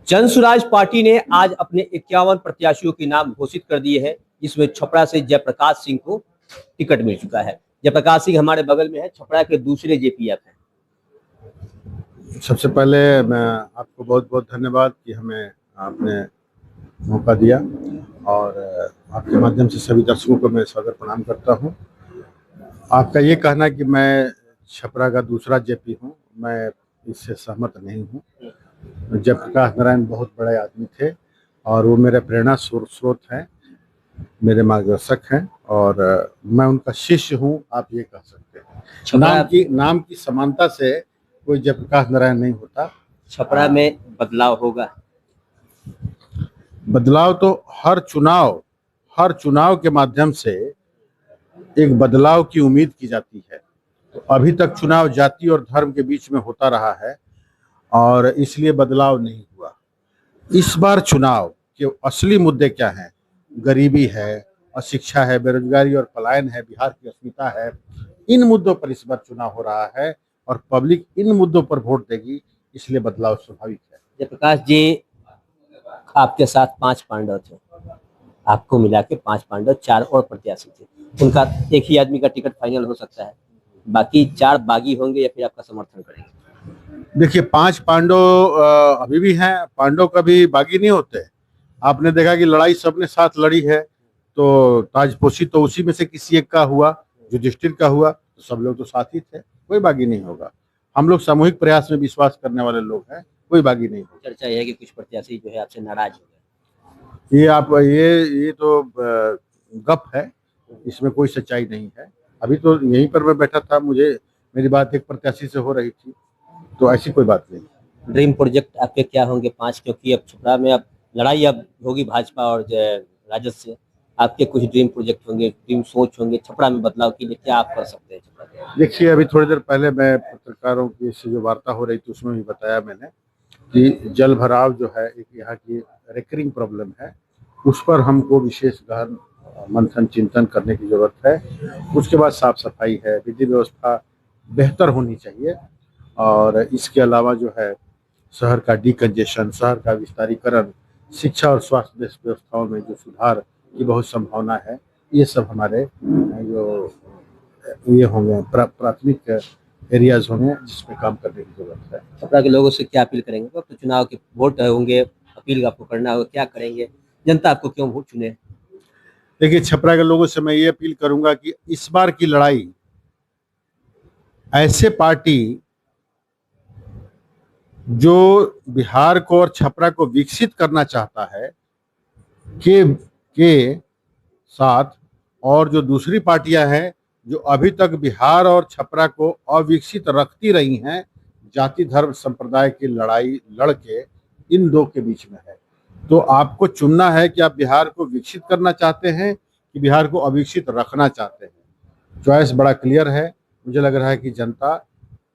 Jan Suraaj party ने आज अपने 51 प्रत्याशियों के नाम घोषित कर दिए हैं, जिसमें छपरा से जयप्रकाश सिंह को टिकट मिल चुका है। जयप्रकाश सिंह हमारे बगल में है, छपरा के दूसरे जेपीएफ हैं। सबसे पहले मैं आपको बहुत बहुत धन्यवाद कि हमें आपने मौका दिया और आपके माध्यम से सभी दर्शकों को मैं सादर प्रणाम करता हूं। आपका ये कहना कि मैं छपरा का दूसरा जेपी हूं, मैं इससे सहमत नहीं हूं। जयप्रकाश नारायण बहुत बड़े आदमी थे और वो मेरे प्रेरणा स्रोत हैं, मेरे मार्गदर्शक हैं और मैं उनका शिष्य हूं, आप ये कह सकते हैं। नाम की समानता से कोई जयप्रकाश नारायण नहीं होता। छपरा में बदलाव होगा। बदलाव तो हर चुनाव के माध्यम से एक बदलाव की उम्मीद की जाती है। तो अभी तक चुनाव जाति और धर्म के बीच में होता रहा है और इसलिए बदलाव नहीं हुआ। इस बार चुनाव के असली मुद्दे क्या हैं? गरीबी है, अशिक्षा है, बेरोजगारी और पलायन है, बिहार की अस्मिता है। इन मुद्दों पर इस बार चुनाव हो रहा है और पब्लिक इन मुद्दों पर वोट देगी, इसलिए बदलाव स्वाभाविक है। जयप्रकाश जी, आपके साथ 5 पांडव थे, आपको मिला के 5 पांडव, 4 और प्रत्याशी थे। उनका एक ही आदमी का टिकट फाइनल हो सकता है, बाकी 4 बागी होंगे या फिर आपका समर्थन करेंगे? देखिए, 5 पांडव अभी भी हैं। पांडव कभी बागी नहीं होते। आपने देखा कि लड़ाई सबने साथ लड़ी है, तो ताजपोशी तो उसी में से किसी एक का हुआ, युधिष्ठिर का हुआ, तो सब लोग तो साथ ही थे, कोई बागी नहीं होगा। हम लोग सामूहिक प्रयास में विश्वास करने वाले लोग हैं, कोई बागी नहीं होगा। चर्चा है कि कुछ प्रत्याशी जो है आपसे नाराज हो गए। ये तो गप है, इसमें कोई सच्चाई नहीं है। अभी तो यहीं पर मैं बैठा था, मेरी बात एक प्रत्याशी से हो रही थी, तो ऐसी कोई बात नहीं। ड्रीम प्रोजेक्ट आपके क्या होंगे 5? क्योंकि अब छपरा में अब लड़ाई अब होगी भाजपा और राजद से। आपके कुछ ड्रीम प्रोजेक्ट होंगे, ड्रीम सोच होंगे छपरा में बदलाव के लिए, क्या आप कर सकते हैं छपरा? देखिए, अभी थोड़ी देर पहले मैं पत्रकारों की से जो वार्ता हो रही थी उसमें भी बताया मैंने कि जल भराव जो है एक यहाँ की रिकरिंग प्रॉब्लम है, उस पर हमको विशेष गहन मंथन चिंतन करने की जरूरत है। उसके बाद साफ सफाई है, विधि व्यवस्था बेहतर होनी चाहिए और इसके अलावा जो है शहर का डीकंजेशन, शहर का विस्तारीकरण, शिक्षा और स्वास्थ्य व्यवस्थाओं में जो सुधार की बहुत संभावना है, ये सब हमारे जो ये होंगे प्राथमिक एरियाज होंगे जिसमें काम करने की जरूरत है। छपरा के लोगों से क्या अपील करेंगे? तो चुनाव के वोट होंगे, अपील आपको करना होगा, क्या करेंगे? जनता आपको क्यों वोट चुने? देखिए, छपरा के लोगों से मैं ये अपील करूंगा कि इस बार की लड़ाई ऐसे पार्टी जो बिहार को और छपरा को विकसित करना चाहता है के साथ, और जो दूसरी पार्टियां हैं जो अभी तक बिहार और छपरा को अविकसित रखती रही हैं, जाति धर्म संप्रदाय की लड़ाई लड़के इन दो के बीच में है। तो आपको चुनना है कि आप बिहार को विकसित करना चाहते हैं कि बिहार को अविकसित रखना चाहते हैं। चॉइस बड़ा क्लियर है। मुझे लग रहा है कि जनता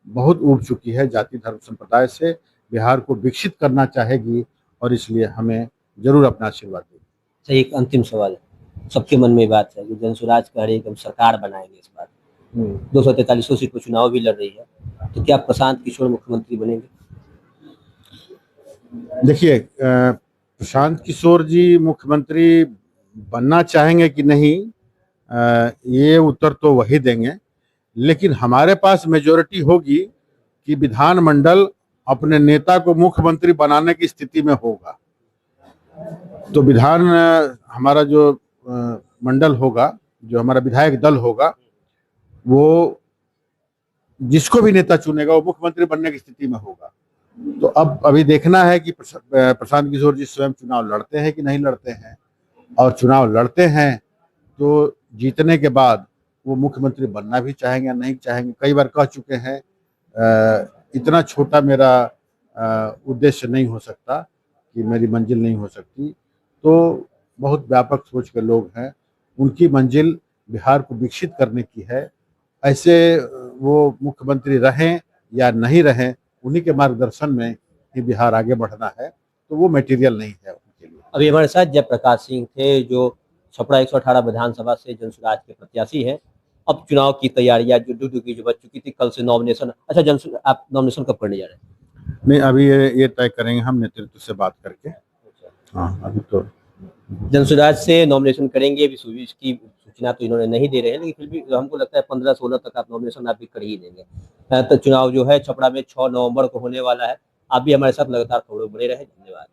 बहुत ऊब चुकी है जाति धर्म संप्रदाय से, बिहार को विकसित करना चाहेगी और इसलिए हमें जरूर अपना आशीर्वाद देगी। एक अंतिम सवाल है, सबके मन में बात है कि जनसुराज कह रही है कि हम सरकार बनाएंगे इस बार। 243 सीट पर चुनाव भी लड़ रही है, तो क्या प्रशांत किशोर मुख्यमंत्री बनेंगे? देखिए, प्रशांत किशोर जी मुख्यमंत्री बनना चाहेंगे कि नहीं, ये उत्तर तो वही देंगे, लेकिन हमारे पास मेजोरिटी होगी कि विधानमंडल अपने नेता को मुख्यमंत्री बनाने की स्थिति में होगा। तो हमारा जो मंडल होगा, जो हमारा विधायक दल होगा, वो जिसको भी नेता चुनेगा वो मुख्यमंत्री बनने की स्थिति में होगा। तो अब अभी देखना है कि प्रशांत किशोर जी स्वयं चुनाव लड़ते हैं कि नहीं लड़ते हैं, और चुनाव लड़ते हैं तो जीतने के बाद वो मुख्यमंत्री बनना भी चाहेंगे या नहीं चाहेंगे। कई बार कह चुके हैं, इतना छोटा मेरा उद्देश्य नहीं हो सकता कि मेरी मंजिल नहीं हो सकती। तो बहुत व्यापक सोच के लोग हैं, उनकी मंजिल बिहार को विकसित करने की है। ऐसे वो मुख्यमंत्री रहें या नहीं रहें, उन्हीं के मार्गदर्शन में ही बिहार आगे बढ़ना है, तो वो मटेरियल नहीं है उनके लिए। अभी हमारे साथ जयप्रकाश सिंह थे, जो छपरा 118 विधानसभा से जनसुराज के प्रत्याशी हैं। अब चुनाव की तैयारियां जो डूडू की जो बच चुकी थी, कल से नॉमिनेशन। अच्छा, आप नॉमिनेशन कब करने जा रहे हैं? नहीं, अभी ये तय करेंगे हम नेतृत्व से बात करके। हाँ, अभी तो जनसुराज से नॉमिनेशन करेंगे, अभी इसकी सूचना तो इन्होंने नहीं दे रहे हैं, लेकिन फिर भी हमको लगता है 15-16 तक आप नॉमिनेशन आप भी कर ही देंगे। तो चुनाव जो है छपरा में 6 नवंबर को होने वाला है। आप भी हमारे साथ लगातार खबरों बने रहे। धन्यवाद।